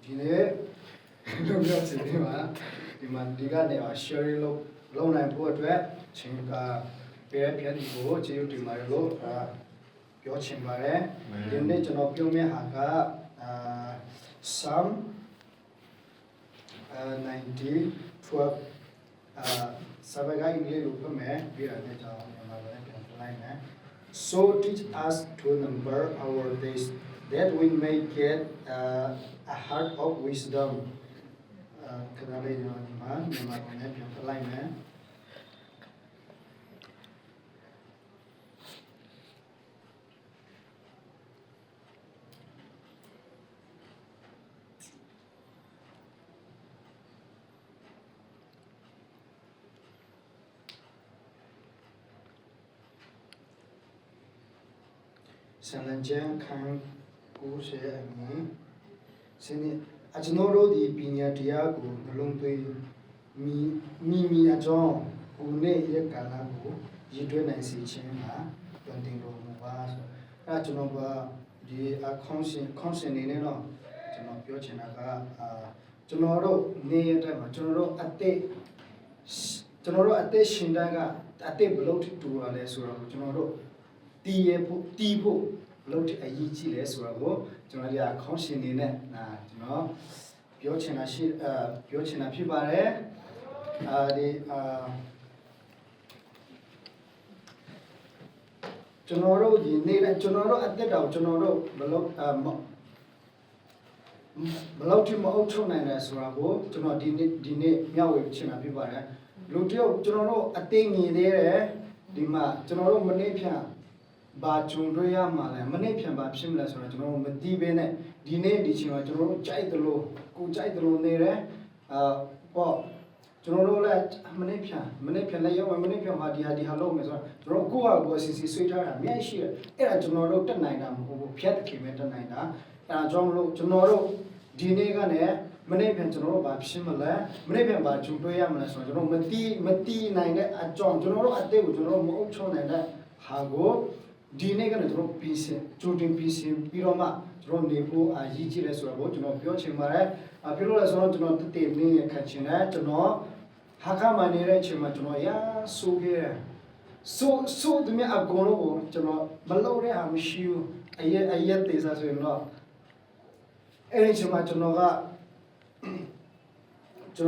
ဒီနေ့လုပ်ရစီဒီမှာဒီကနေsharing လုပ်နိုင်ဖို့အတွက်ချင်းကပြည့်ဒီကိုကျေးဇူးတင်ပါတယ်လို့ပြောချင်ပါတယ်ဒီနေ့ကျွန်တော်ပြောမယ့်ဟာကPsalm 90:12စာပေကအင်္ဂလိပ်လိုပြမယ်ပြီးတော့ကျွန်တော်မြန်မာလိုပြန်လိုက်မယ် So teach us to number our days that we may get a heart of wisdom ခဏလေးကျွန်တော်မြန်မာလိုပြန်လိုက်မယ်ဆန်လန်ကျန်ခံကိုရှေအမီစနေအကျွန်တော်တို့ဒီပညာတရားကိုနှလုံးသွင်းမိအကြောင်းကိုနဲ့ရကလာကိုရည်တွဲနိုင်စေခြင်းမှာတွင်တင်တော်မူပါဆိုအဲကျွန်တော်ကဒီခေါင်းစဉ်နေနဲ့တော့ကျွန်တော်ပြောချင်တာကကျွန်တော်တို့နေရတဲ့မှာကျွန်တော်တို့အသက်ရှင်တဲ့ကအသက်ဘလို့တူရလဲဆိုတော့ကျွန်တော်တို့တီးဖို့လို့အရေးကြီးလဲဆိုတော့ကျွန်တော်တို့ခေါင်းရှင်နေနဲ့ကျွန်တော်ပြောချင်တာဖြစ်ပါတယ်ကျွန်တော်တို့ဒီနေ့ကျွန်တော်တို့အသက်တော်ကျွန်တော်တို့ဘလို့တိမအုပ်ချုပ်နိုင်လဲဆိုတော့ကျွန်တော်ဒီနေ့မျှဝေချင်တာဖြစ်ပါတယ်လူတယောက်ကျွန်တော်တို့အသေးငြိသေးတယ်ဒီမှာကျွန်တော်တို့မနေ့ဖြန်ဘာဂျုံတွေရမှာလဲမနေ့ဖြန်ဘာဖြစ်မလဲဆိုတော့ကျွန်တော်တို့မသိဘဲနဲ့ဒီနေ့ဒီချိန်မှာကျွန်တော်တို့ကြိုက်တယ်လို့ကိုကြိုက်တယ်လို့နေတယ်ကျွန်တော်တို့လည်းမနေ့ဖြန်လည်းရောက်မနေ့ဖြန်ဟာဒီဟာလုပ်မယ်ဆိုတော့ကျွန်တော်ကိုယ့်ဟာကိုယ်စီဆွေးထားတာအများကြီးရှိတယ်အဲ့ဒါကျွန်တော်တို့တက်နိုင်တာမဟုတ်ဘူးဖြတ်ခင်ပဲတက်နိုင်တာအဲ့ဒါကြောင့်မလို့ကျွန်တော်တို့ဒီနေ့ကနေမနေ့ဖြန်ကျွန်တော်တို့ဘာဖြစ်မလဲမနေ့ဖြန်ဘာဂျုံတွေရမလဲဆိုတော့ကျွန်တော်မသိနိုင်တဲ့အကြောင်းကျွန်တော်တို့အသေးကိုကျွန်တော်တို့မအုပ်ချုပ်နိုင်တဲ့ဟာကိုဒီနေ့ကနေကျွန်တော်ပြီးစင်ပြီးတော့မှကျွန်တော်နေဖို့အရေးကြီးတယ်ဆိုတော့ကျွန်တော်ပြောချင်ပါတယ်ပြောလို့လဲဆိုတော့ကျွန်တော်တည်နေခံချင်တယ်ကျွန်တော်ဟာကမနေတဲ့အချိန်မှာကျွန်တော်ဆိုခဲ့တယ်ဆိုဒီမြအကုန်လုံးကိုကျွန်တော်မလုပ်ရအောင်မရှိဘူးအရက်သေးစားဆိုရင်တော့အဲ့ဒီချိန်မှာကျွန်တော်2012မှာကျွန်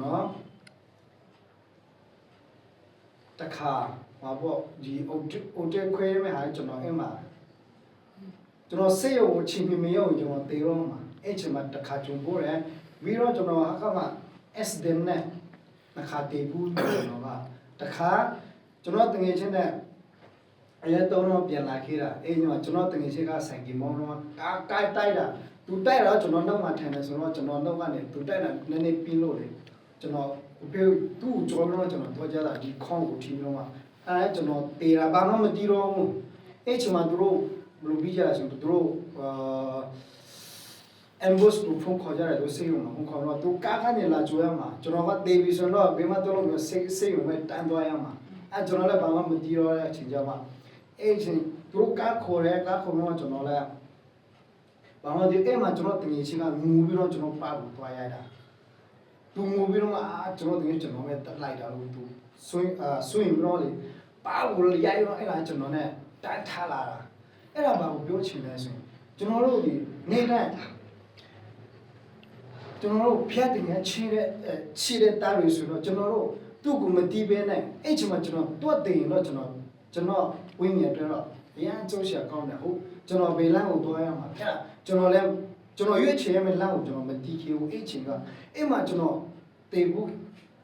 တော်တခါပေါ့ဒီအိုတက်ခွဲမဲ့ဟာကျွန်တော်အဲ့မှာကျွန်တော်စိတ်ရောအချိန်မရောက်ကျွန်တော်တေရောမှာအဲ့ချိန်မှာတခါကြုံပိုးတယ်ပြီးတော့ကျွန်တော်အခါမှာ SDM နဲ့တခါတေဘူးကျွန်တော်ကတခါကျွန်တော်တငယ်ချင်းနဲ့အရက်တော့ပြန်လာခဲ့တာအဲ့ညမှာကျွန်တော်တငယ်ချင်းကဆိုင်ကမောင်းတော့ကိုက်တိုက်တာသူတိုက်တော့ကျွန်တော်နောက်မှထိုင်တယ်ဆိုတော့ကျွန်တော်နောက်ကနေသူတိုက်တာနည်းနည်းပြင်းလို့လေကျွန်တော်သူ့ကြောတော့ကျွန်တော်တော့ကြတာဒီခေါင်းကိုထီတော့အဲကျွန်တော်တေးတာဘာမှမတီးတော့ဘူးအဲ့ချိန်မှာသူတို့ဘယ်လိုပြီးကြလဲဆိုတော့သူတို့ambush ကိုဖုန်းခေါ်ကြတယ်လို့စိတ်ဝင်မှာဖုန်းခေါ်တော့သူကားကနေလာကြွရမှာကျွန်တော်ကတေးပြီးဆိုတော့ဘယ်မှာတော့လို့စိတ်ဝင်မဲ့တန်းသွားရမှာအဲကျွန်တော်လည်းဘာမှမတီးတော့တဲ့အချိန်ကြမှာအဲ့ချိန်သူတို့ကားခေါ်တော့ကျွန်တော်လည်းဘာမှဒီအဲ့မှာကျွန်တော်တကယ်ချင်းကငူပြီးတော့ကျွန်တော်ပါဖို့သွားရတာသူငူပြီးတော့ကျွန်တော်တကယ်ကျွန်တော်ပဲတက်လိုက်တာလို့သူဆွင်ပြီးတော့လေပါဘူးလေရိုက်တော့အဲ့ဒါကျွန်တော်နဲ့တန်းထားလာတာအဲ့ဒါဘာကိုပြောချင်လဲဆိုရင်ကျွန်တော်တို့ဒီနေ့တိုင်းကျွန်တော်တို့ဖျက်တင်ရချီတဲ့တားတွေဆိုတော့ကျွန်တော်တို့သူ့ကိုမတီးပဲနဲ့အဲ့ချိန်မှာကျွန်တော်တွတ်တင်တော့ကျွန်တော်ဝိညာဉ်တွေတော့အရန်ကျိုးရှာကောင်းတယ်ဟုတ်ကျွန်တော်ဘေးလမ်းကိုတွားရမှာအဲ့ဒါကျွန်တော်ရွေးချယ်ရမယ့်လမ်းကိုကျွန်တော်မတီးခဲ့ဘူးအဲ့ချိန်ကအဲ့မှာကျွန်တော်တေဘူး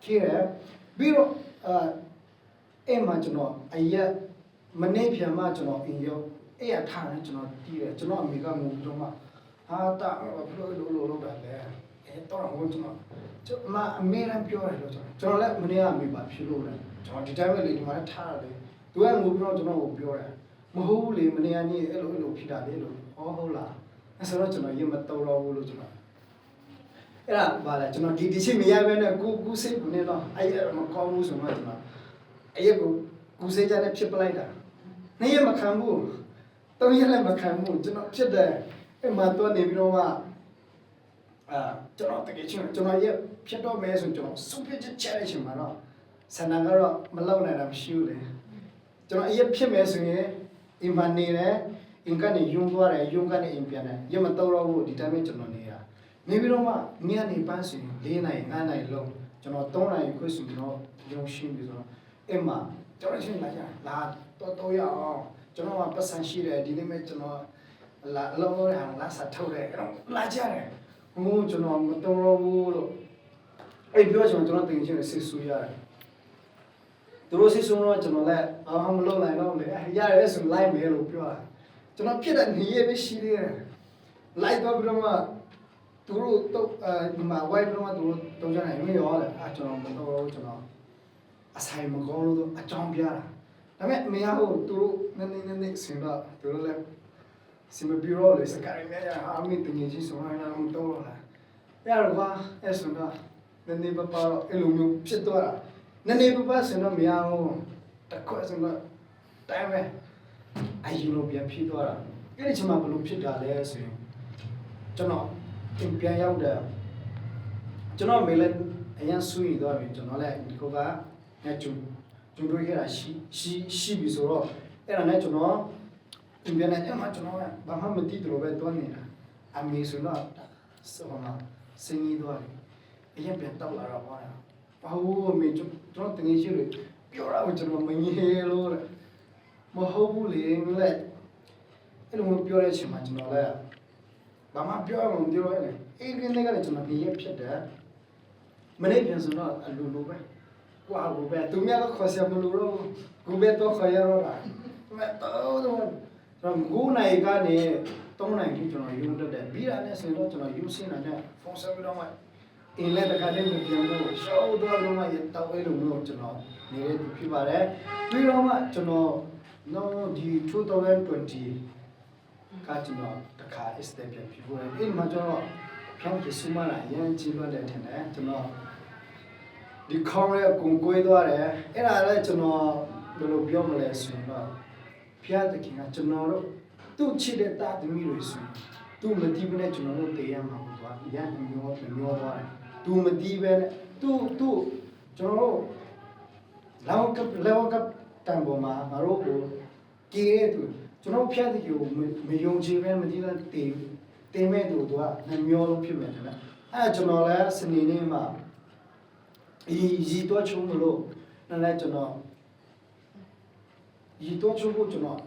ခဲ့ရပြီးတော့အဲ့မှာကျွန်တော်အရက်မနေ့ပြန်မှကျွန်တော်အင်ရောက်အဲ့ရထားတယ်ကျွန်တော်တီးတယ်ကျွန်တော်အမေကငိုပြီးတော့မှဟာတာဘလို့လို့တာလဲအဲ့တော့ကျွန်တော်အမေရန်ပြောတယ်လို့ကျွန်တော်လည်းမနေ့ကအမေပါဖြစ်လို့လဲကျွန်တော်ဒီတိုင်းပဲလေဒီမှာထားရတယ်သူကငိုပြီးတော့ကျွန်တော်ကိုပြောတယ်မဟုတ်ဘူးလေမနေ့ကနေ့အဲ့လိုဖြစ်တာလေလို့ဟောဟုတ်လားအဲ့ဆိုတော့ကျွန်တော်ရင်မတော်တော့ဘူးလို့ကျွန်တော်အဲ့ဒါဘာလဲကျွန်တော်ဒီချင်းမရဘဲနဲ့ကိုစိတ်ကိုနေတော့အဲ့မကောင်းဘူးဆိုတော့ကျွန်တော်အဲ့ကိုစိတ်ကြတဲ့ဖြစ်ပလိုက်တာ 2 ရက်မခံဘူး3 ရက်လည်းမခံဘူးကျွန်တော်ဖြစ်တယ်အဲ့မှာတော့နေပြီးတော့မှကျွန်တော်တကယ်ချင်းကျွန်တော်ရဲ့ဖြစ်တော့မဲဆိုကျွန်တော်စုပ်ပြချက်ချက်ချင်မှာတော့ဆန္ဒကတော့မလောက်နိုင်တာမရှိဘူးလေကျွန်တော်အရင်ဖြစ်မဲဆိုရင်အင်မနေတယ်အင်ကနေယုံသွားတယ်ယုံကနေအင်ပြန်တယ်ရမတော့တော့ဘူးဒီတိုင်းပဲကျွန်တော်နေတာနေပြီးတော့မှညနေပန်းစီ4 နာရီ5 နာရီလုံးကျွန်တော်3 နာရီခွင့်ဆိုပြီးတော့ရုံရှင်းပြီးဆိုတော့အင်မကျွန်တော်ရှင်းလာကြလာတော့ရအောင်ကျွန်တော်ကပတ်စံရှိတယ်ဒီနေ့မဲ့ကျွန်တော်လာအလုံးလုံးဟာလာစားထုတ်တယ်လာကြတယ်ဟိုကျွန်တော်မတော်တော့ဘူးလို့အဲ့ပြောကျွန်တော်တင်ချင်းစစ်ဆူရတယ်သူတို့စစ်ဆူတော့ကျွန်တော်လည်းမလုပ်နိုင်တော့လေရတယ်ဆိုလိုက်မယ်လို့ပြောတာကျွန်တော်ဖြစ်တဲ့နေရပဲရှိသေးတယ်လိုက်တော့ပြီးတော့မှသူတို့တော့ဒီမှာ white တော့သူတို့တုံးကြနိုင်မရောလေကျွန်တော်မတော်တော့ကျွန်တော်အဆိုင်မကောင်းလို့အကြောင်းပြတာဒါပေမဲ့အမေကသူတို့နည်းဆင်တော့သူတို့လည်းစင်မဘီရောလေစကားရင်းအမီတင်ကြီးဆိုတော့မတော်လာရတော့အဲ့ဆိုတော့နည်းပပအဲ့လိုမျိုးဖြစ်သွားတာနည်းပပဆိုတော့မရဘူးတခွက်ဆိုတော့တိုင်းပဲအယူလိုပြန်ဖြစ်သွားတာအဲ့ဒီချိန်မှာဘယ်လိုဖြစ်တာလဲဆိုရင်ကျွန်တော်ပြန်ရောက်တယ်ကျွန်တော်မေလည်းအရင်ဆွေးသွားပြီကျွန်တော်လည်းဒီကောကနဲ့ကျူတွေ့ခဲ့တာရှိပြီဆိုတော့အဲ့ဒါနဲ့ကျွန်တော်ပြန်နေမှာကျွန်တော်ကဘာမှမသိတယ်လို့ပဲတွန်းနေတာအမေဆိုတော့ဆောမှာစင်ကြီးသွားတယ်အရင်ပြန်တောက်လာတော့ဘာလို့အမေကျွန်တော်တင်ရှိလို့ပြောတာကိုကျွန်တော်မငြင်းလို့မဟုတ်ဘူးလေမလဲအဲ့လိုမျိုးပြောတဲ့အချိန်မှာကျွန်တော်လည်းဘာမှပြောအောင်ပြောရတယ်အေးကင်းတွေကလည်းကျွန်တော်ပြည့်ဖြစ်တယ်မနေ့ပြန်ဆိုတော့အလိုလိုပဲကွာဘူးပဲသူများကခေါ်စရာမလိုတော့ကိုပဲတော့ခေါ်ရတော့တာမတော့9 နာရီကနေ3 နာရီထိကျွန်တော်ယူတက်တယ်ပြီးတာနဲ့ဆိုတော့ကျွန်တော်ယူစင်းတာနဲ့ဖုန်းဆက်ပြီးတော့မှအင်းလည်းတခါတည်းမပြန်လို့ရှောက်တော့လုံးဝရတောက်ဝဲလို့မျိုးကျွန်တော်နေတဲ့သူဖြစ်ပါတယ်ပြီးတော့မှကျွန်တော်ဒီ2020ကကျွန်တော်တခါ step ပြန်ဖြစ်ဖို့အဲ့မှာကျွန်တော်ဖြောင်းကျစမလာရန်ကြည့်လို့တယ်ထင်တယ်ကျွန်တော်ဒီခေါင်းရဲ့ကိုကိုွေးသွားတယ်အဲ့ဒါလည်းကျွန်တော်ဘယ်လိုပြောမလဲဆိုရင်တော့ဖျားတခင်ကကျွန်တော်တို့သူ့ချစ်တဲ့တာသမီးတွေဆိုရင်သူမတီးဘဲနဲ့ကျွန်တော်တို့တည်ရမှာပေါ့ကွာရန်မျောသွားတယ်သူမတီးဘဲနဲ့သူကျွန်တော်တို့လောကတန်ပေါ်မှာငါတို့ကိုကြေးတဲ့သူကျွန်တော်ဖျားတခင်ကိုမယုံကြည်ဘဲမတီးတဲ့တင်မဲ့သူကနှမျောလို့ဖြစ်မယ်တဲ့အဲ့ကျွန်တော်လည်းစနေနေ့မှာရီတော့ချုံမလို့လည်းကျွန်တော်ရီတော့ချုံကိုကျွန်တော်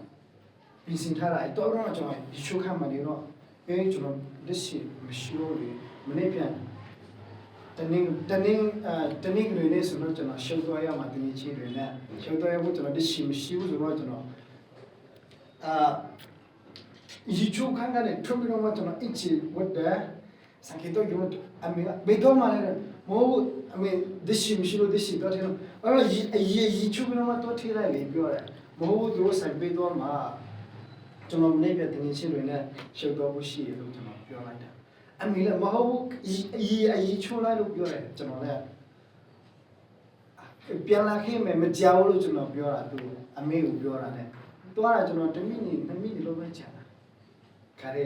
ပြင်ဆင်ထားလိုက်တော့ကျွန်တော်ဒီချိုးခါမှနေတော့ကျွန်တော်လက်ရှိမရှိလို့လေမနေ့ပြန်တနေ့ကလေးနဲ့ဆိုတော့ကျွန်တော်ရှုပ်သွားရမှာတင်ချီတွေနဲ့ရှုပ်သွားရဖို့ကျွန်တော်လက်ရှိမရှိဘူးဆိုတော့ကျွန်တော်ရီချိုးခါကနေထုတ်ပြီးတော့ကျွန်တော်အစ်ချီဝတ်တယ်စံကေတော့ကျွန်တော်အမေဘေတော့မှလည်းမဟုတ်အမေလက်ရှိမရှိလို့လက်ရှိတော့တယ်အဲ့တော့ရီချိုးပြီးတော့တော့ထိလိုက်လေပြောတယ်မဟုတ်သူတို့ဆိုင်ပေးတော့မှကျွန်တော်နေပြတင်ချင်းတွေနဲ့ရှုပ်တော့ဖို့ရှိရလို့ကျွန်တော်ပြောလိုက်တာအမေလည်းမဟုတ်ဘူးအီချိုးလိုက်လို့ပြောတယ်ကျွန်တော်လည်းပြန်လာခဲ့မယ်မကြောက်လို့ကျွန်တော်ပြောတာသူအမေကိုပြောတာနဲ့တွားတာကျွန်တော်2 မိနစ်လို့ပဲကြာတာခါရဲ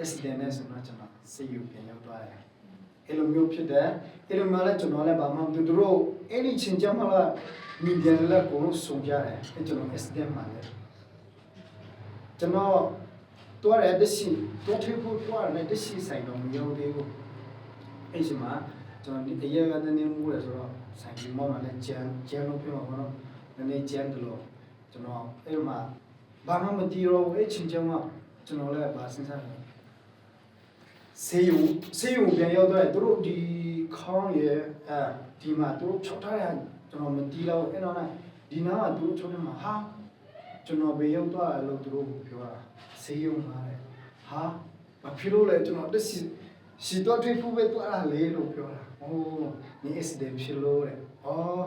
SDS ဆိုတော့ကျွန်တော်စေယူပြန်ရောက်သွားတယ်အဲ့လိုမျိုးဖြစ်တယ်အဲ့လိုမျိုးလည်းကျွန်တော်လည်းဘာမှမသူတို့အဲ့ဒီချင်းကြမှာလားမီဒီယာလည်းကိုယ်ဆုံးကြတယ်အဲ့ကျွန်တော် SDS မှာလည်းကျွန်တော်တွားရတဲ့စီတွားထွေးဖို့တွားရတဲ့စီဆိုင်တော့မရောက်သေးဘူးအဲ့ဒီမှာကျွန်တော်ဒီအရေးကနေမှုရဆိုတော့ဆိုင်ဒီမောင်းလည်းကျန်လို့ပြောမှာတော့နည်းနည်းကျန်တယ်လို့ကျွန်တော်အဲ့မှာဘာမှမတီးတော့အဲ့ချင်းကြမှာကျွန်တော်လည်းဘာစဉ်းစားလဲဆေးရုံပြန်ရောက်တော့သူတို့ဒီခေါင်းရဲ့ဒီမှာသူတို့ချုပ်ထားရကျွန်တော်မတီးတော့အဲ့တော့ဒီနားကသူတို့ချုပ်နေမှာဟာကျွန်တော်ပဲရောက်သွားတယ်လို့သူတို့ပြောတာဆေးရုံမှာလေဟာမဖြစ်လို့လေကျွန်တော်တက်စီတော့တွေ့ဖို့ပဲသွားတာလေလို့ပြောတာဟိုဒီ SD ဖြစ်လို့လေအော်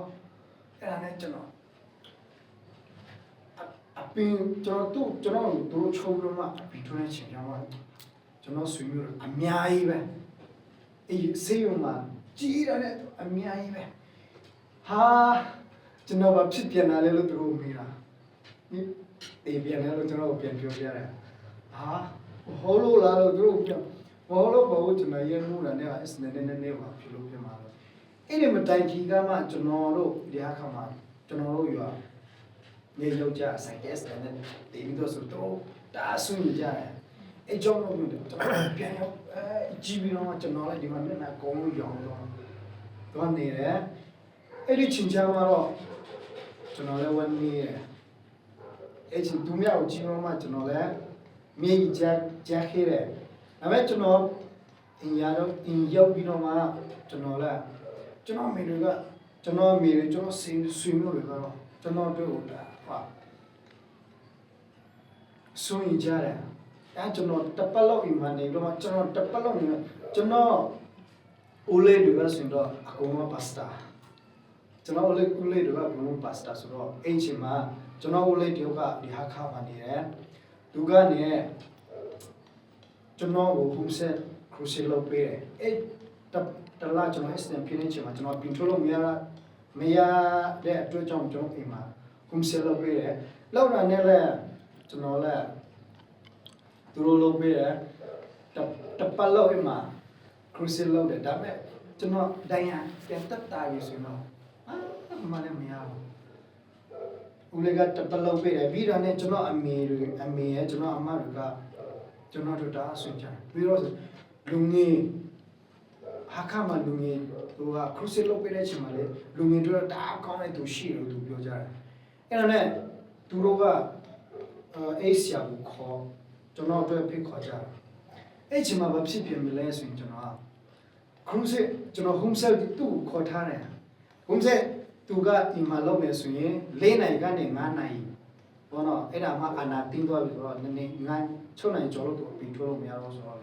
အဲ့ဒါနဲ့ကျွန်တော်အပင်ကျွန်တော်တို့ချုပ်လို့မှအပင်ထွန်းချင်ကြမှာကျွန်တော်ဆွေမျိုးအများကြီးပဲအေးဆေးရုံမှာကြီးရတယ်အများကြီးပဲဟာကျွန်တော်ဘာဖြစ်ပြန်လာလဲလို့သူတို့မေးတာ တေးပြန်လဲလို့ကျွန်တော်ပြန်ပြောပြတယ်ဟာဟောလို့လားလို့သူတို့ပြောဟောလို့ဘောကျွန်တော်ရဲမှုတာနဲ့အစနေနေပါဖြစ်လို့ပြန်มาလို့အဲ့ဒီမတိုင်ကြီးကမှကျွန်တော်တို့ဒီအခါမှာကျွန်တော်တို့ရွာမြေယောက်ျားဆိုင်ကက်စတဲ့တေးပြီးတော့ဆိုတော့တားဆွေးကြတယ်အဲ့ကြောင့်လို့ကျွန်တော်ပြန်ရောက်ကြည့်ပြီးတော့ကျွန်တော်လည်းဒီမှာမျက်နှာကုန်းလို့ရောင်းတော့နေတယ်အဲ့ဒီချင်းချာမှာတော့ကျွန်တော်လည်းဝန်နေတယ်အဲ့ချင်းသူများကိုကြည့်တော့မှကျွန်တော်လည်းမြေကြားခဲ့တယ်ဒါပေမဲ့ကျွန်တော်အင်ရောက်ပြီးတော့မှကျွန်တော်လည်းကျွန်တော်မိတွေကကျွန်တော်မိတွေကျွန်တော်ဆွေမျိုးတွေကတော့ကျွန်တော်တို့ဟာဆွေးကြတယ်အဲကျွန်တော်တပတ်လောက်အိမ်မှာနေတော့ကျွန်တော်တပတ်လောက်နေကျွန်တော်ဦးလေးတွေကဆိုတော့အကုန်လုံးပါစတာကျွန်တော်ဦးလေးတွေကအကုန်လုံးပါစတာဆိုတော့အိမ်ချင်းမှာကျွန်တော်ဦးလေးတယောက်ကဒီဟာခါမှာနေတယ်သူကနေကျွန်တော်ကိုဟိုဆက်ခရုစီလုပ်ပေးတယ်အဲ့တလားကျွန်တော် STM ဖြစ်နေချင်မှာကျွန်တော်ပြင်ထုတ်လို့မရတဲ့အတွက်ကြောင့်ကျွန်တော်အိမ်မှာဟိုဆက်လုပ်ပေးတယ်လောက်တာနဲ့လည်းကျွန်တော်လည်းသူတို့လုပ်ပေးတယ်တပတ်လောက်အိမ်မှာခရုစီလုပ်တယ်ဒါပေမဲ့ကျွန်တော်ဒိုင်ရပြန်တက်တာပြီဆိုတော့မလည်းမရဘူးဦးလေးကတပတ်လောက်ပေးတယ်ပြီးတော့ねကျွန်တော်အမေရဲ့ကျွန်တော်အမတွေကကျွန်တော်တို့တာအဆွေးကြတယ်ပြီးတော့လူငယ်ဟာခမလူငယ်သူကခရုစီလုပ်ပေးတဲ့ချိန်မှာလေလူငယ်တို့တာအကောင်းတဲ့သူရှိလို့သူပြောကြတယ်အဲ့တော့ねသူတို့ကအေးဆရာကိုခေါ်ကျွန်တော်တို့ဖိတ်ခေါ်ကြတယ်အဲ့ချိန်မှာဘာဖြစ်ဖြစ်မလဲဆိုရင်ကျွန်တော်ခရုစီကျွန်တော် home cell သူ့ခေါ်ထားတယ် home cell သူကအိမ်မှာလုပ်မယ်ဆိုရင်၄နိုင်ကနေ9နိုင်ဘောနော်အဲ့ဒါမှအာနာတင်းသွားပြီဆိုတော့နည်းနည်း6နိုင်ကျော်လို့သူအပြင်ထုတ်လို့မရတော့ဆိုတော့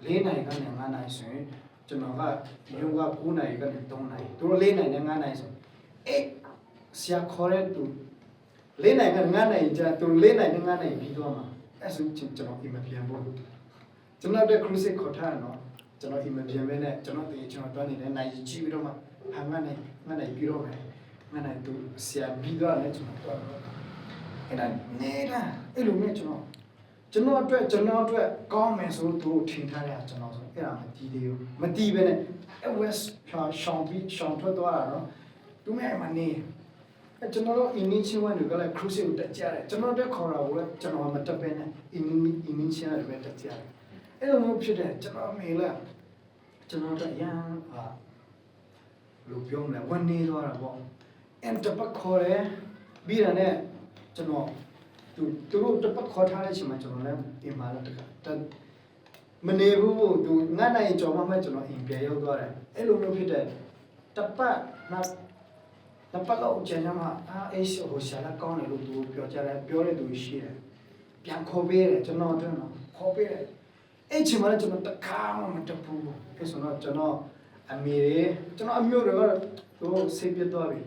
၄နိုင်ကနေ9နိုင်ဆိုရင်ကျွန်တော်ကရုံက9နိုင်ကနေ3နိုင်သူတို့၄နိုင်နဲ့9နိုင်ဆိုအဲ့ဆရာခေါ်တဲ့သူ၄နိုင်က9နိုင်ကြာသူ၄နိုင်နဲ့9နိုင်ပြီးတော့မှအဲ့ဆိုကျွန်တော်အိမ်မပြန်ဘူးကျွန်တော်တဲ့ cruise ခေါ်ထားတော့ကျွန်တော်အိမ်မပြန်ဘဲနဲ့ကျွန်တော်တွန်းနေတဲ့နိုင်ကြည့်ပြီးတော့မှဟာ9နိုင်ပြီးတော့မယ်ငါနဲ့သူဆရာပြီးတော့လည်းကျွန်တော်တော့အဲ့ဒါနေတာအဲ့လိုမျိုးကျွန်တော်အတွက်ကောင်းမယ်ဆိုသူထင်ထားတယ်ကျွန်တော်ဆိုအဲ့ဒါမတီးသေးဘူးမတီးပဲနဲ့အဲ့ဝက်ရှောင်းထွက်သွားတာနော်သူမဲ့မနေအဲ့ကျွန်တော်တို့ initial one တွေကလည်း cruise ကိုတက်ကြတယ်ကျွန်တော်တက်ခေါ်တာကိုလည်းကျွန်တော်မတက်ပဲနဲ့ initial တွေပဲတက်ကြတယ်အဲ့လိုမျိုးဖြစ်တယ်ကျွန်တော်မေးလိုက်ကျွန်တော်တက်ရန်ဟာလူပြောမလဲဝန်နေသွားတာပေါ့and တပတ်ခေါ်တယ်ပြီးတာနဲ့ကျွန်တော်သူတို့တပတ်ခေါ်ထားတဲ့အချိန်မှာကျွန်တော်လည်းအိမ်မှာလည်းမနေဘူးသူ9နိုင်ကျော်မှကျွန်တော်အိမ်ပြန်ရောက်သွားတယ်အဲ့လိုမျိုးဖြစ်တဲ့တပတ်လောက်ကျန်ရမှာအေးဟိုရှာလာကောင်းတယ်လို့သူပြောကြတယ်ပြောတဲ့သူရှိတယ်ပြန်ခေါ်ပေးတယ်ကျွန်တော်တို့ခေါ်ပေးတယ်အဲ့ချိန်မှာလည်းကျွန်တော်တခါမှမတက်ဘူးအဲ့ဆိုတော့ကျွန်တော်အမေကျွန်တော်အမျိုးတွေကသူစိတ်ပြတ်သွားပြီ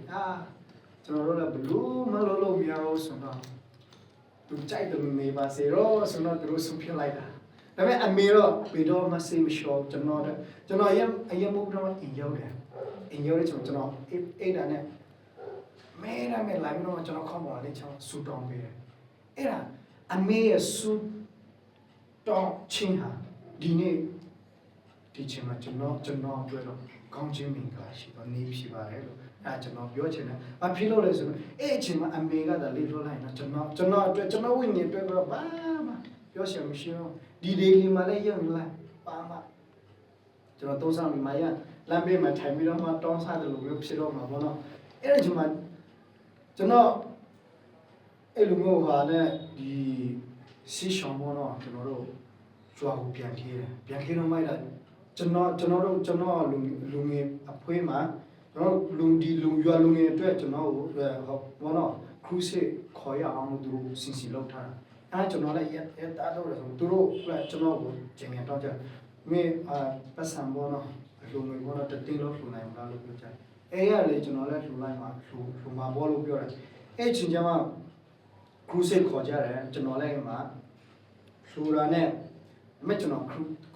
ကျွန်တော်တို့လည်းဘလို့မလို့မရတော့ဆိုတော့သူကြိုက်တယ်နေပါစေတော့ဆိုတော့သူတို့ဆုဖြစ်လိုက်တာဒါပေမဲ့အမေတော့ဘယ်တော့မှစိတ်မလျှော့ကျွန်တော်အရင်မို့တော့အင်ရောက်တယ်ကျွန်တော်အဲ့ဒါနဲ့မဲရမယ်လာပြီးတော့ကျွန်တော်ခေါင်းပေါ်လေးချောင်းဆူတောင်းပေးတယ်အဲ့ဒါအမေရဲ့ဆူတောင်းချင်းဟာဒီနေ့ဒီချိန်မှာကျွန်တော်အတွက်တော့ကောင်းခြင်းမင်္ဂလာရှိတော့နေရှိပါတယ်လို့အဲကျွန်တော်ပြောချင်တယ်။ဘာဖြစ်လို့လဲဆိုတော့အဲ့အချိန်မှာအမေကသာလေးလွှတ်လိုက်တော့ကျွန်တော်အတွက်ကျွန်တော်ဝိညာဉ်အတွက်တော့ဘာမှပြောချင်မရှိဘူး။ဒီဒေးလေးမှာလည်းရုံလိုက်ပါမှကျွန်တော်သုံးဆောင်ပြီးမှရလမ်းဘေးမှာထိုင်ပြီးတော့မှတောင်းစားတယ်လို့ပြောဖြစ်တော့မှာပေါ့နော်။အဲ့ဒီချိန်မှာကျွန်တော်အဲ့လိုမျိုးဟာနဲ့ဒီစီရှောင်းပေါ့နော်ကျွန်တော်တို့ကြွားကိုပြန်ခေးတယ်။ပြန်ခေးတော့မိုက်တာကျွန်တော်လူငယ်အဖွဲမှာကျွန်တော်လူရွာလူငယ်အတွက်ကျွန်တော်ကိုဘောနော်ခရုစစ်ခေါ်ရအောင်လို့သူတို့စီစီလုပ်ထားတာအဲကျွန်တော်လည်းရတာတော့ဆိုသူတို့ကျွန်တော်ကိုဂျင်မြန်တော့ကြမေပတ်စံဘောနော်လူငယ်ဘောနော်တတင်းလို့လှူနိုင်မှာလို့ပြောကြအဲရလေကျွန်တော်လည်းလှူလိုက်မှာလှူမှာဘောလို့ပြောတယ်အဲချင်းကျမှခရုစစ်ခေါ်ကြတယ်ကျွန်တော်လည်းမှာလှူတာနဲ့မကျွန်တော်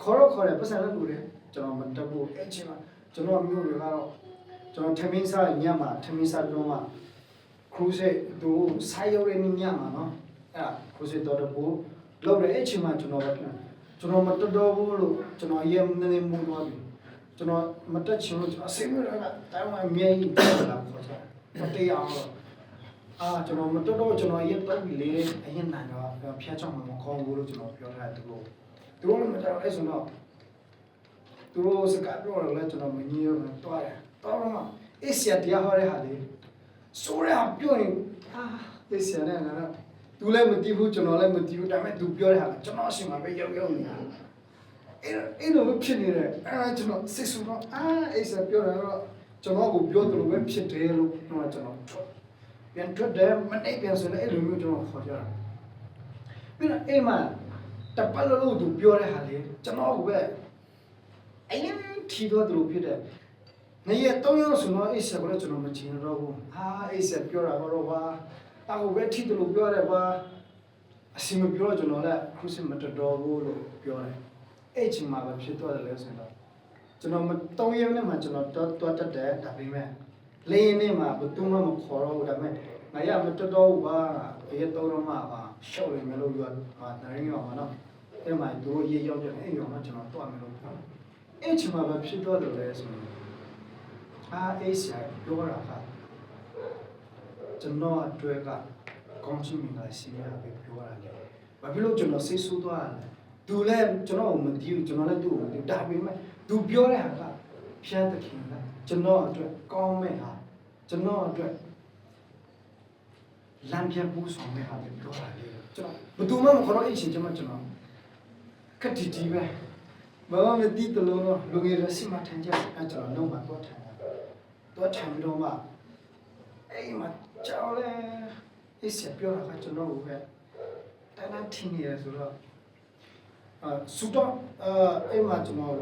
ခေါ်တယ်ပတ်စံလည်းလှူတယ်ကျွန်တော်မတက်ဘူးအဲ့ချင်းမှာကျွန်တော်မျိုးတွေကတော့ကျွန်တော်ထမင်းစားညမှာထမင်းစားတော့မှခ ခရုစေသူဆိုင်ရုံရင်းညမှာနော်အဲ့ခရုစေတော်တဘူလောက်တဲ့အချိန်မှာကျွန်တော်မတော်တော့ဘူးလို့ကျွန်တော်ရဲနေမှုသွားပြီကျွန်တော်မတက်ချင်လို့အစိမ်းရကတိုင်းမှာအမြဲကြီးလာခေါ်တာမတရားတော့ကျွန်တော်မတော်တော့ကျွန်တော်ရဲတော့ပြီလေအရင်နိုင်တော့ဖျက်ချောင်းမှာမခေါ်ဘူးလို့ကျွန်တော်ပြောထားတယ်သူတို့လည်းမတော်အဲ့ဆိုတော့သူတို့စကားပြောတော့လည်းကျွန်တော်မငြင်းတော့တွားတယ်တော့မှအေးစရာတရားဟောတဲ့ဟာလေးဆိုရပြောရင်အေးစရာနဲ့ငါတော့သူလည်းမတည်ဘူးကျွန်တော်လည်းမတည်ဘူးဒါပေမဲ့သူပြောတဲ့ဟာကကျွန်တော်အရှင်မှာပဲရောက်နေတာအဲ့လိုဖြစ်နေတယ်ကျွန်တော်စစ်ဆူတော့အေးစရာပြောတာတော့ကျွန်တော်ကိုပြောတယ်လို့ပဲဖြစ်တယ်လို့ကျွန်တော်ပြန်ထွက်တယ်မနေ့ပြန်ဆိုလည်းအဲ့လိုမျိုးကျွန်တော်ခေါ်ကြတာပြီးတော့အိမ်မှာတပတ်လို့သူပြောတဲ့ဟာလေကျွန်တော်ကပဲအရင်ထီတော့သူဖြစ်တယ်နေရတော့ရောဆိုတော့အေးစရာကလည်းကျွန်တော်မချင်တော့ဘူးအေးစရာပြောတာတော့ပါအခုပဲထီတယ်လို့ပြောတယ်ပါအစီမပြောကျွန်တော်လည်းခုစမတတော်ဘူးလို့ပြောတယ်အဲ့ချိန်မှာပဲဖြစ်သွားတယ်လဲဆိုတော့ကျွန်တော်3ရက်နဲ့မှကျွန်တော်တော့တက်တယ်ဒါပေမဲ့လေရင်နဲ့မှဘယ်သူမှမခေါ်တော့ဘူးဒါပေမဲ့ငါရမတော်တော့ဘူးပါအေးတော့တော့မှပါရှောက်ရမယ်လို့ပြောတရင်ရောမှာနော်အဲ့မှာတို့ရေရောက်တယ်အဲ့ရောမှာကျွန်တော်တော့မယ်လို့ပြောအဲ့ချိန်မှာပဲဖြစ်သွားတယ်လဲဆိုတော့အေးဆရာပြောတာကကျွန်တော်အတွက်ကကောင်းချင်မိတာစီးရပဲပြောရတယ်ဘာဖြစ်လို့ကျွန်တော်စိတ်ဆိုးသွားလဲသူလည်းကျွန်တော်မသိဘူးကျွန်တော်လည်းသူ့ကိုမသိဒါပေမဲ့သူပြောတဲ့ဟာကဖျက်သခင်ကကျွန်တော်အတွက်ကောင်းမဲ့ဟာကျွန်တော်အတွက်လမ်းပြပူးဆောင်မဲ့ဟာပဲပြောတာလေကျွန်တော်ဘယ်သူမှမခေါ်တော့အချင်းကျွန်တော်ခက်တီတီပဲဘာမှမသိတယ်လို့လူငယ်တွေစီမထန်ကြကျွန်တော်လုံးဝတော့ထန်တော့ထန်ပြီးတော့မှအဲ့မှာကြောက်လဲအစ်စပြောတာကကျွန်တော်ကတန်းထင်းနေရဆိုတော့စူတော့အဲ့မှာကျွန်တော်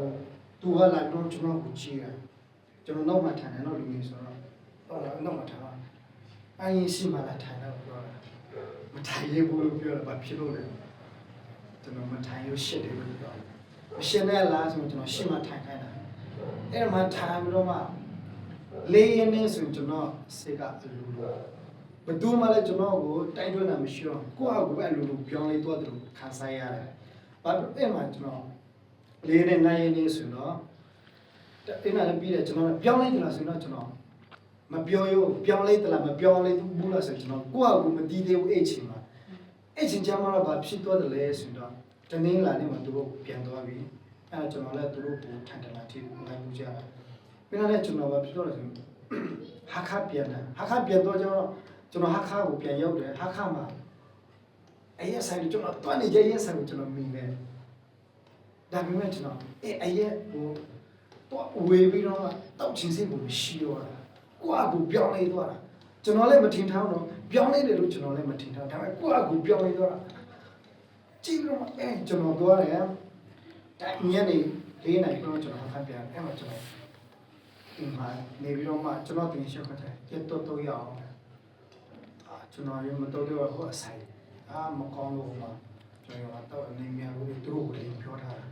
သူကလာတော့ကျွန်တော်ကိုကြည့်တယ်ကျွန်တော်နောက်မှထန်တယ်တော့လူကြီးဆိုတော့နောက်မှထန်တော့အရင်ရှိမှလာထန်တော့ပြောတာမထိုင်ရဘူးလို့ပြောတာဘာဖြစ်လို့လဲကျွန်တော်မထိုင်ရရှစ်တယ်လို့ပြောမရှင်းတဲ့လားဆိုကျွန်တော်ရှင်းမှထိုင်ခိုင်းတာအဲ့မှာထိုင်ပြီးတော့မှလေးရင်းနေဆိုကျွန်တော်စိတ်ကအလိုလိုဘယ်သူမှလည်းကျွန်တော်ကိုတိုက်တွန်းတာမရှိတော့ကိုယ့်ဟာကိုယ်ပဲအလိုလိုပြောင်းလဲသွားတယ်လို့ခံစားရတယ်။ဘာလို့အဲ့မှာကျွန်တော်လေးနဲ့နိုင်ရင်းနေဆိုတော့အဲ့မှာလည်းပြီးတယ်ကျွန်တော်ပြောင်းလဲတယ်လားဆိုတော့ကျွန်တော်မပြောရဘူးပြောင်းလဲတယ်လားမပြောင်းလဲဘူးလားဆိုကျွန်တော်ကိုယ့်ဟာကိုယ်မတည်သေးဘူးအဲ့ချိန်မှာအဲ့ချိန်ကျမှတော့ဘာဖြစ်သွားတယ်လဲဆိုတော့တနင်္လာနေ့မှာသူတို့ပြန်သွားပြီ။အဲ့ကျွန်တော်လည်းသူတို့ကိုထန်ထန်လာထိနိုင်မှုကြတာ။ပြီးတော့လည်းကျွန်တော်ဘာဖြစ်တော့လဲဆိုဟာခပြန်တယ်ဟာခပြန်တော့ကျွန်တော်ဟာခကိုပြန်ရောက်တယ်ဟာခမှာအဲ့ရဆိုင်ကျွန်တော်တွန်းနေကြရဆိုင်ကျွန်တော်မိနေဒါပေမဲ့ကျွန်တော်အဲ့ရဟိုတော့ဝေပြီးတော့တောက်ချင်းစိတ်ကိုမရှိတော့တာကိုယ့်အကူပြောင်းလဲသွားတာကျွန်တော်လည်းမထင်ထားတော့ပြောင်းလဲတယ်လို့ကျွန်တော်လည်းမထင်ထားဒါပေမဲ့ကိုယ့်အကူပြောင်းလဲသွားတာကြည့်တော့ကျွန်တော်ပြောတယ်တိုင်းညနေ၄နိုင်တော့ကျွန်တော်ဟာခပြန်အဲ့မှာကျွန်တော်ဒီမှာနေပြီးတော့မှကျွန်တော်တင်ရှင်းခတ်တယ်ရတော့ရအောင်ကျွန်တော်ရမတော်တော့ဟိုအဆိုင်မကောင်းလို့မှကျွန်တော်တော့အနေများလို့သူတို့ကိုလည်းပြောထားတာ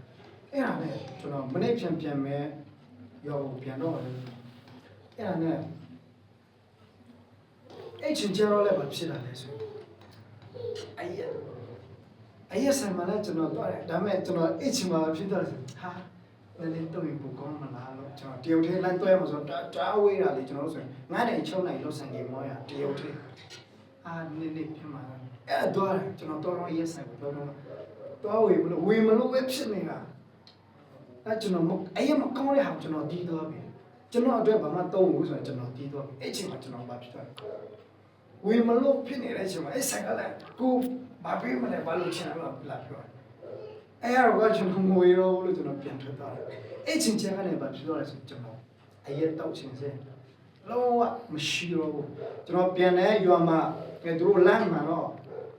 အဲ့ဒါနဲ့ကျွန်တော်မနေ့ပြန်မဲ့ရောပြန်တော့အဲ့ဒါနဲ့အဲ့ချင်းကျတော့လည်းမဖြစ်တာလဲဆိုအဲ့ရဆိုင်မှာလည်းကျွန်တော်တော့ဒါမဲ့ကျွန်တော်အဲ့ချင်းမှာဖြစ်တော့ဟာလည်းတော့ဘုကောင်းမလားလို့ကျွန်တော်တရုတ်ထဲလမ်းတွဲမှာဆိုတော့တားဝေးတာလေကျွန်တော်တို့ဆိုရင်9နိုင်6နိုင်လို့ဆိုင်ကြီးမောရတရုတ်ထဲနေဖြစ်မှာအဲ့တော့ကျွန်တော်တော့ရဲဆိုင်ကိုတော့ဝေမလို့ပဲဖြစ်နေတာအဲ့ကျွန်တော်အဲ့ရမကောင်းတဲ့ဟာကျွန်တော်တီးသွားပြီကျွန်တော်အတွက်ဘာမှတော့ဘူးဆိုရင်ကျွန်တော်တီးသွားပြီအဲ့ချိန်မှာကျွန်တော်ဘာဖြစ်သွားလဲဝေမလို့ဖြစ်နေတဲ့အချိန်မှာအဲ့ဆိုင်ကလည်းကိုဘာပြေးမလဲဘာလို့ချင်လို့လာပြောအဲ့ရတော့ကျွန်တော်ငွေရောလို့ကျွန်တော်ပြန်ထွက်သွားတယ်အဲ့ချိန်ကျကနေဘာဖြစ်သွားလဲဆိုကျွန်တော်အဲ့ရတောက်ချင်စေလုံးဝမရှိတော့ဘူးကျွန်တော်ပြန်လဲရွာမှာသူတို့လမ်းမှာတော့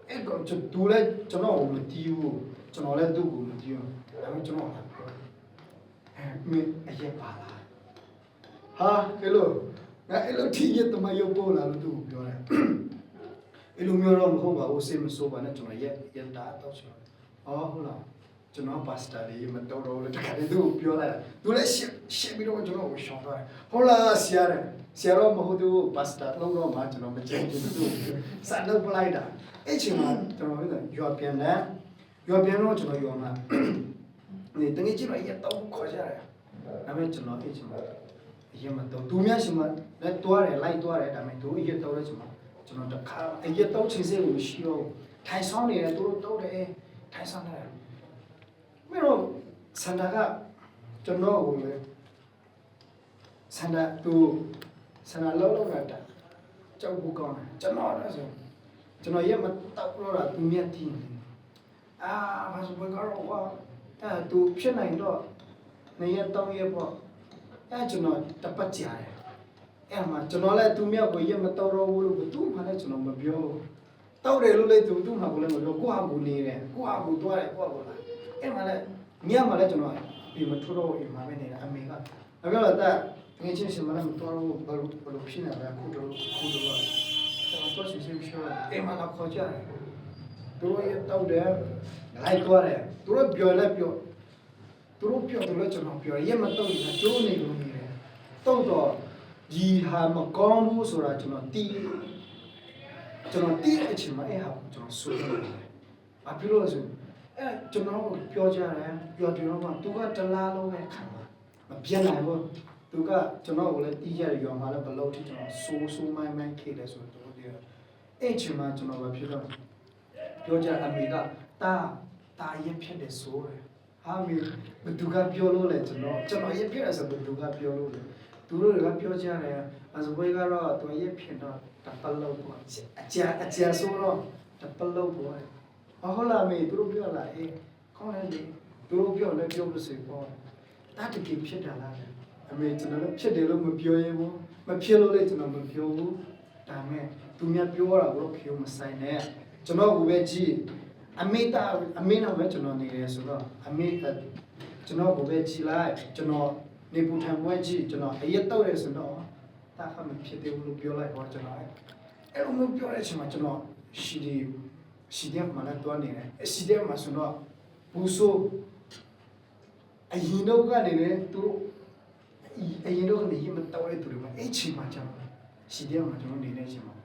အဲ့တော့သူလည်းကျွန်တော်မတီးဘူးကျွန်တော်လည်းသူ့ကိုမတီးဘူးဒါပေမဲ့ကျွန်တော်ကပြောမင်းအရက်ပါလားဟာကဲလို့ငါအဲ့လိုတီးရတမရုပ်ပေါ်လာလို့သူ့ကိုပြောတယ်အဲ့လိုမျိုးတော့မဟုတ်ပါဘူးစိတ်မဆိုးပါနဲ့ကျွန်တော်ရက်တာတော့ဆိုဟုတ်လား ကျွန်တော်ပါစတာလေးမတော်တော့လို့တခါတည်းသူ့ကိုပြောလိုက်တာသူလည်းရှင်းပြီးတော့ကျွန်တော်ကိုရှောင်းသွားတယ်ဟုတ်လားဆရာတော့မဟုတ်သူပါစတာလုံးတော့မှကျွန်တော်မကြိုက်ဘူးသူစလုပ်ပလိုက်တာအဲ့ချိန်မှာကျွန်တော်ပြောရွာပြန်တော့ကျွန်တော်ရွာမှာနေတကယ်ကြီးတော့ရတော့ခေါ်ကြရတယ်ဒါပေမဲ့ကျွန်တော်အဲ့ချိန်မှာရမတော့သူများရှင်မှာလည်းတွားတယ်လိုက်တွားတယ်ဒါပေမဲ့သူရတော့တဲ့ချိန်မှာကျွန်တော်တခါအဲ့ရတော့ချင်းစေကိုမရှိတော့ထိုင်ဆောင်နေတယ်သူတို့တော့တယ်ထိုင်ဆောင်နေတယ်မင်းတို့ဆန္ဒကကျွန်တော်ကိုလေဆန္ဒလောက်တာကြောက်ဘူးကောင်းတယ်ကျွန်တော်လည်းဆိုကျွန်တော်ရမတောက်လို့တာသူမြတ်တီးဘာဆိုဘယ်ကတော့ကွာသူဖြစ်နိုင်တော့နေရတောင်းရပေါ့ကျွန်တော်တပတ်ကြာတယ်အဲ့မှာကျွန်တော်လည်းသူမြတ်ကိုရမတောက်တော့ဘူးလို့သူ့မှလည်းကျွန်တော်မပြောတောက်တယ်လို့လည်းသူ့မှကိုလည်းမပြောကိုဟာကိုနေတယ်ကိုဟာကိုသွားတယ်ကိုဟာကိုလာအဲ့မှာလည်းညမှာလည်းကျွန်တော်ဒီမထူတော့အိမ်မှာပဲနေတာအမေကအခုတော့တငယ်ချင်းရှင်မလည်းမတော်ဘူးဘာလို့ဖြစ်နေလဲခုတော့ကျွန်တော်ရှိရှိရှိအိမ်မှာတော့ခေါ်ကြတယ်သူတို့ရတောက်တယ်လိုက်သွားတယ်သူတို့ပြောလဲပြောသူတို့ပြောတယ်လည်းကျွန်တော်ပြောရမတော့ဘူးကျိုးနေလို့နေတယ်တော့ဒီဟာမကောင်းဘူးဆိုတာကျွန်တော်တီးအချိန်မှာအဲ့ဟာကျွန်တော်ဆိုတယ်ဘာဖြစ်လို့လဲဆိုကျွန်တော်ပြောကြတယ်ပြောတယ်တော့သူကတလားလုံးပဲခံမှာမပြတ်နိုင်ဘူးသူကကျွန်တော်ကိုလည်းတီးကြရရွာမှာလည်းဘလို့ထိကျွန်တော်ဆိုးမိုင်းခေတယ်ဆိုတော့ဒီအဲ့ချိန်မှာကျွန်တော်ဘာဖြစ်တော့ပြောကြအမေကတာရင်ဖြစ်တယ်ဆိုတယ်ဟာမေဘသူကပြောလို့လဲကျွန်တော်ရင်ဖြစ်တယ်ဆိုဘသူကပြောလို့လဲသူတို့ကပြောကြတယ်အစပွဲကတော့သူရင်ဖြစ်တော့တပလောက်ပေါ့အကြာဆိုတော့တပလောက်ပေါ့ဟုတ်လားမေသူတို့ပြောလာကောင်းတယ်လေသူတို့ပြောလဲပြောလို့စေပေါ့တာတကယ်ဖြစ်တာလားအမေကျွန်တော်လည်းဖြစ်တယ်လို့မပြောရင်ဘူးမဖြစ်လို့လည်းကျွန်တော်မပြောဘူးဒါမဲ့သူများပြောတာကိုဖြိုးမဆိုင်နဲ့ကျွန်တော်ကိုပဲကြည့်အမေနောက်ပဲကျွန်တော်နေတယ်ဆိုတော့အမေကျွန်တော်ကိုပဲကြည့်လိုက်ကျွန်တော်နေပူထံပွဲကြည့်ကျွန်တော်အရက်တော့ရဆိုတော့တာခမဖြစ်တယ်လို့ပြောလိုက်တော့ကျွန်တော်အဲ့လိုမျိုးပြောတဲ့အချိန်မှာကျွန်တော်ရှိတယ်မှလည်းတွားနေတယ်ရှိတယ်မှာဆိုတော့ဘူးဆိုအရင်တော့ကနေလေသူတို့အရင်တော့ကနေမတော်တဲ့သူတွေမှာအဲ့ချိန်မှာကျွန်တော်ရှိတယ်မှာကျွန်တော်နေတဲ့အချိန်မှာ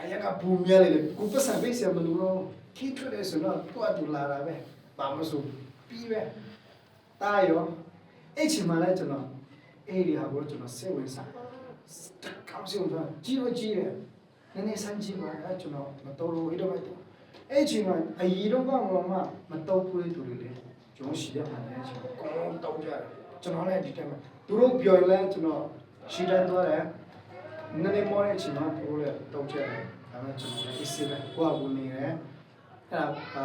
အရကပူမြဲလေကိုပတ်စံပေးစရာမလိုတော့ခိထွက်တယ်ဆိုတော့တွားတူလာတာပဲဘာမဆိုပြီးပဲတာရောအဲ့ချိန်မှာလည်းကျွန်တော်အဲ့ဒီဟာကိုကျွန်တော်စိတ်ဝင်စားကောင်းစီတော့ကြီးတယ်နည်းနည်းစမ်းကြည့်ပါအဲ့ကျွန်တော်မတော်လို့အဲ့တော့အဲ့ချိန်မှာအရင်တော့ကမတော်ဘူးလေသူတွေလေကျွန်တော်ရှိတဲ့မှာလည်းကျွန်တော်ကောင်းတောက်ကြတယ်ကျွန်တော်လည်းဒီတိုင်းမှာသူတို့ပြောရင်လည်းကျွန်တော်ရှိတတ်သွားတယ်နည်းနည်းမောတဲ့အချိန်မှာသူတို့လည်းတောက်ကြတယ်ဒါမှကျွန်တော်လည်းအစ်စစ်ပဲကိုယ့်အကူနေတယ်အဲ့ဒါ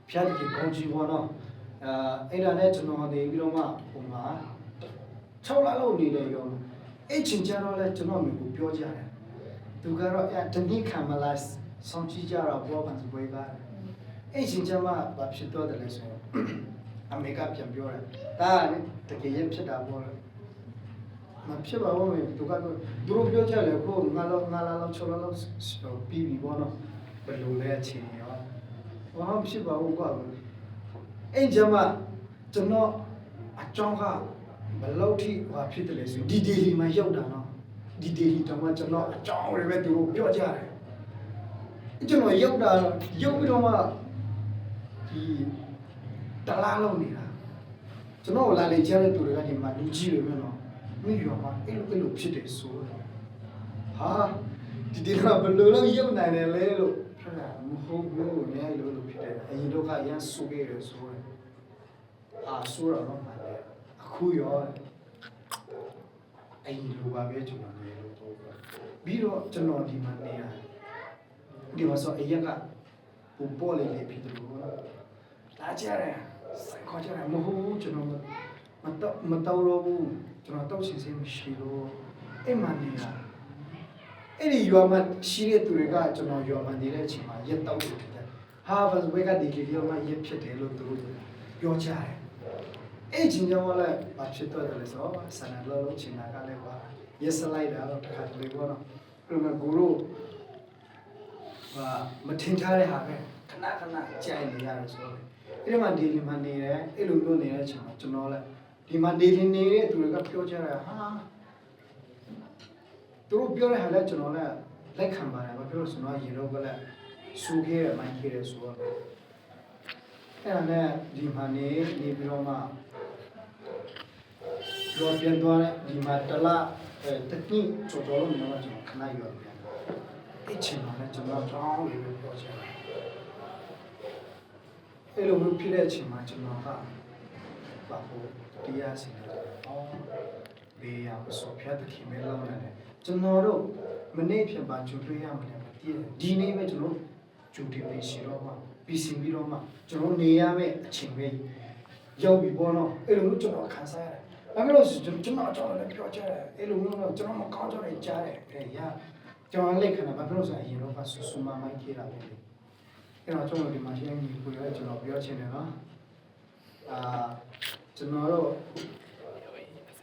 ဖြတ်ကြည့်ကောင်းကြည့်ပါတော့အဲ့ဒါနဲ့ကျွန်တော်နေပြီးတော့မှဟိုမှာ6လလောက်နေတယ်ရောအဲ့ချိန်ကျတော့လည်းကျွန်တော်မျိုးကိုပြောကြတယ်သူကတော့တနည်းခံမလားဆောင်ကြည့်ကြတော့ဘောပန်စပွဲကအဲ့ချိန်ကျမှဘာဖြစ်တော့တယ်လဲဆိုတော့အမေကပြန်ပြောတယ်ဒါကလေတကယ်ရင်ဖြစ်တာပေါ့လေမဖြစ်ပါဘူးသူကတော့သူတို့ပြောကြတယ်ကိုငါလောက်6လလောက်ပြီးပြီပေါ့နော်ဘယ်လိုလဲအချိန်ရောဘာမှဖြစ်ပါဘူးကွာအဲ့ကျမှကျွန်တော်အကြောင်းကဘယ်လောက်ထိဟောဖြစ်တယ်လဲဆိုဒီဒေလီမှာရောက်တာနော်ဒီဒေလီတော့မှကျွန်တော်အကြောင်းတွေပဲသူတို့ပြောကြတယ်ကျွန်တော်ရောက်ပြီးတော့မှဒီတလားလုံးနေတာကျွန်တော်လာလေကြားတဲ့သူတွေကဒီမှာလူကြီးတွေပဲနော်မိရွာမှာအဲ့လိုဖြစ်တယ်ဆိုတော့ဟာဒီကဘယ်လိုလုပ်ရောက်နိုင်တယ်လဲလို့ပြောတာမဟုတ်ဘူးနည်းလို့ဖြစ်တယ်အရင်တော့ကရန်ဆူခဲ့တယ်ဆိုတော့ဆိုတော့မှလည်းအခုရောအရင်လိုပါပဲကျွန်တော်နေလို့တော့ပြီးတော့ကျွန်တော်ဒီမှာနေရတယ်ဒီမှာဆိုအရက်ကပူပေါ်လေးဖြစ်တယ်လို့လာကြတယ်ခေါ်ကြတယ်မဟုတ်ဘူးကျွန်တော်မတော်တော့ဘူးကျွန်တော်တောက်စီမရှိလို့အိမ်မှာနေတာအဲ့ဒီရွာမှာရှိတဲ့သူတွေကကျွန်တော်ရွာမှာနေတဲ့အချိန်မှာရက်တောက်တယ်ဟာဘယ်ဘက်ကဒီကလေးမှရက်ဖြစ်တယ်လို့သူတို့ပြောကြတယ်အဲ့ချင်းကြောင့်လည်းဘာဖြစ်တော့တယ်လဲဆိုတော့ဆန္ဒလုံးချင်တာကလည်းပါရက်စလိုက်တာတော့တစ်ခါတလေပေါ့နော်အဲ့လိုမျိုးကိုတို့ မထင်ရှားတဲ့ဟာပဲခဏခဏကြိုင်နေရတယ်ဆိုတော့အဲ့ဒီမှာဒီလီမှာနေတယ်အဲ့လိုမျိုးနေတဲ့အချိန်မှာကျွန်တော်လည်းဒီမှာဒီလီနေတဲ့သူတွေကပြောကြတယ်ဟာသူတို့ပြောတဲ့ဟာလည်းကျွန်တော်လည်းလက်ခံပါတယ်ဘာဖြစ်လို့ဆိုတော့ရေတော့ကလည်းစူခဲ့ရမှန်ခဲ့တယ်ဆိုတော့အဲ့ဒါနဲ့ဒီမှာနေပြီးတော့မှတော့ပြန်သွားတယ်ဒီမှာတလားတတိချိုးတော်လို့မျိုးကျွန်တော်ခဏရွာပြန်အဲ့ချိန်မှာလည်းကျွန်တော်တောင်းလေးပဲပြောချင်တယ်အဲ့လိုမျိုးဖြစ်တဲ့အချိန်မှာကျွန်တော်ကဘာလို့တရားစီတယ်အော်ဘေးရမစောဖျက်တဲ့ခင်မဲလောက်နေတယ်ကျွန်တော်တို့မနေ့ဖြစ်ပါကြိုတွေ့ရမှာလည်းမသိတယ်ဒီနေ့ပဲကျွန်တော်ကြိုတွေ့ပြီးရှိတော့မှပြီးစီပြီးတော့မှကျွန်တော်နေရမယ့်အချိန်ပဲရောက်ပြီပေါ့နော်အဲ့လိုမျိုးကျွန်တော်ခံစားရတယ်ဘာဖြစ်လို့ကျွန်တော်အကြောင်းလည်းပြောကြတယ်အဲ့လိုမျိုးတော့ကျွန်တော်မကောင်းကြတယ်ကြားတယ်အဲ့ရကျွန်တော်လက်ခံတာဘာဖြစ်လို့ဆိုရင်တော့ဆူဆူမမိုင်းခေတာပဲအဲ့တော့ကျွန်တော်ဒီမှာရှင်းနေကိုရကျွန်တော်ပြောချင်တယ်နော်ကျွန်တော်တို့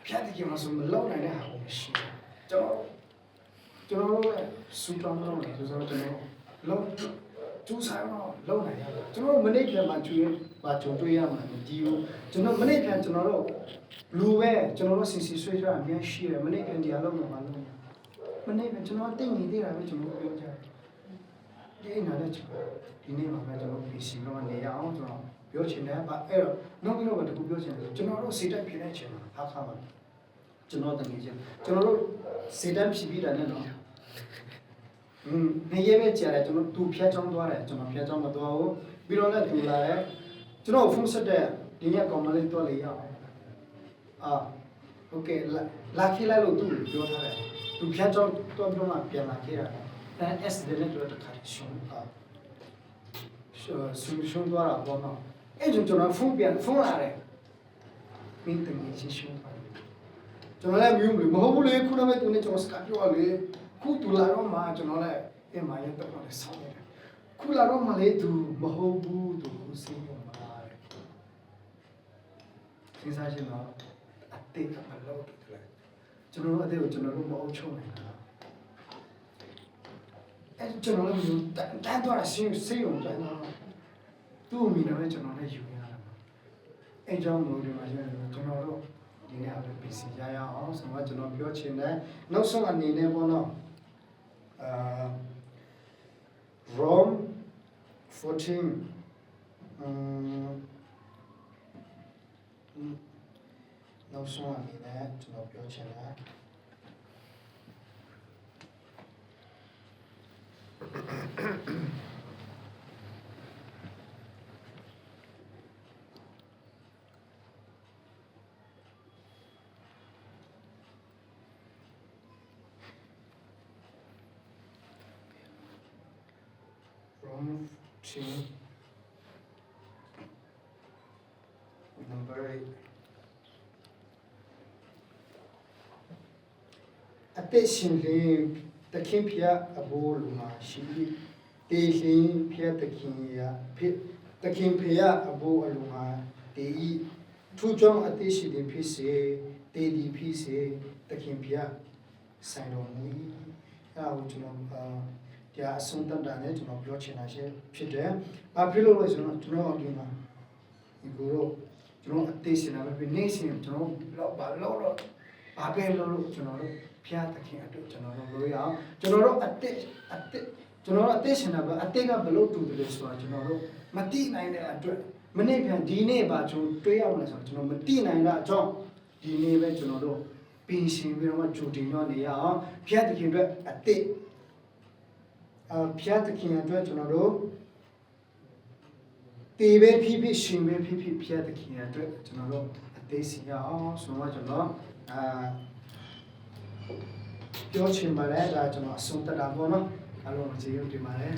ဖြတ်တည်မှာဆိုမလောက်နိုင်တဲ့ဟာကိုမရှိဘူးကျွန်တော်တို့စူတောင်းတော့တယ်ဆိုတော့ကျွန်တော်လုံးကျူးဆိုင်တော့လုံနိုင်ရတယ်ကျွန်တော်မနေ့ပြန်မှကျွေးပါကြုံတွေ့ရမှာမကြည့်ဘူးကျွန်တော်မနေ့ပြန်ကျွန်တော်တို့လူပဲကျွန်တော်တို့စီစီဆွေးဆွေးအများရှိတယ်မနေ့ပြန်တရားလုံးမှာလုံးမနေ့ပြန်ကျွန်တော်တိတ်နေသေးတာပဲကျွန်တော်ပြောကြတယ်ဒီအိမ်နာတဲ့ကျွန်တော်ဒီနေ့မှာပဲကျွန်တော်ပြည်စီတော့နေရအောင်ကျွန်တော်ပြောချင်တယ်အဲ့တော့နောက်ပြီးတော့တခုပြောချင်တယ်ကျွန်တော်တို့စေတက်ဖြစ်နေချင်တာဟာခါမှာကျွန်တော်တကယ်ချင်းကျွန်တော်တို့စေတက်ဖြစ်ပြီးတာနဲ့တော့နေရပဲကြားတယ်ကျွန်တော်သူဖျက်ချောင်းသွားတယ်ကျွန်တော်ဖျက်ချောင်းမသွားဘူးပြီးတော့လည်းသူလာတယ်ကျွန်တော်ဖုန်းဆက်တဲ့ဒီနေ့ကောင်မလေးတော့လေရအောင်โอเคလာခိလိုက်လို့သူပြောထားတယ်သူဖျက်ချောင်းတော့ပြောမှပြန်လာခဲ့တာအဲ S တဲ့လည်းတော့တခါရှုံးရှုံးသွားတာပေါ့နော်အဲ့ကျွန်တော်ဖုန်းလာတယ်မင်းတကယ်ရှုံးသွားကျွန်တော်လည်းမျိုးမဟုတ်ဘူးလေခုနကသူနဲ့ကျွန်တော်စကားပြောလေခုတူလာတော့မှကျွန်တော်လည်းအင်မရတော့လည်းဆောင်းနေတယ်ခုလာတော့မှလေသူမဟုတ်ဘူးသူစိတ်ဝင်ပါတယ်စဉ်းစားရှင်တော့အတိတ်ကမလို့တယ်ကျွန်တော်အတိတ်ကိုကျွန်တော်တို့မအောင်ချုံနေတာအဲကျွန်တော်လည်းတန်းတော့စိတ်ဝင်တယ်သူ့အမိနဲ့ကျွန်တော်လည်းယူရတာအဲကြောင့်မို့ဒီမှာကျွန်တော်တို့ဒီနေ့အပြင်ပြင်ရရအောင်ဆိုတော့ကျွန်တော်ပြောချင်တယ်နောက်ဆုံးအနေနဲ့ပေါ့နော်Rome 14နောက်ဆုံးအနေနဲ့ကျွန်တော်ပြောချင်တယ်Number 8အသက်ရှင်လင်တခင်ဖျားအဘိုးလူမှာရှိတေရှင်ဖျားတခင်ရာဖြစ်တခင်ဖျားအဘိုးအလူမှာတေဤထူကြောင့်အသက်ရှင်လင်ဖြစ်စေတေဒီဖြစ်စေတခင်ဖျားဆိုင်တော်မူ၏အဲဒါကိုကျွန်တော်တရားအဆုံးတတ်တာနဲ့ကျွန်တော်ပြောချင်တာဖြစ်တယ်။ဘာဖြစ်လို့လဲဆိုတော့ကျွန်တော်ဒီမှာဒီကိုတော့ကျွန်တော်အသေးစင်တာပဲနေစင်ကျွန်တော်လောက်ပါလောက်တော့ဘာပဲလို့ကျွန်တော်တို့ဖျားသခင်အတွက်ကျွန်တော်တို့လို့ရအောင်ကျွန်တော်တို့အသေးကျွန်တော်တို့အသေးစင်တာပဲအသေးကဘလို့တူတယ်လဲဆိုတော့ကျွန်တော်တို့မတိနိုင်တဲ့အတွက်မနေ့ပြန်ဒီနေ့ပါကျွန်တော်တွေးရအောင်လဲဆိုတော့ကျွန်တော်မတိနိုင်တာအကြောင်းဒီနေ့ပဲကျွန်တော်တို့ပြင်ဆင်ပြီးတော့ဂျူတင်ရောနေရအောင်ဖျားသခင်အတွက်အသေးဖျားသခင်အတွက်ကျွန်တော်တို့တေပဲဖြစ်ဖြစ်ရှင်ပဲဖြစ်ဖြစ်ဖျားသခင်အတွက်ကျွန်တော်တို့အသေးစီရအောင်ဆိုတော့ကျွန်တော်ပြောချင်ပါတယ်ဒါကျွန်တော်အဆုံးသတ်တာပေါ့နော်အားလုံးကျေးဇူးတင်ပါတယ်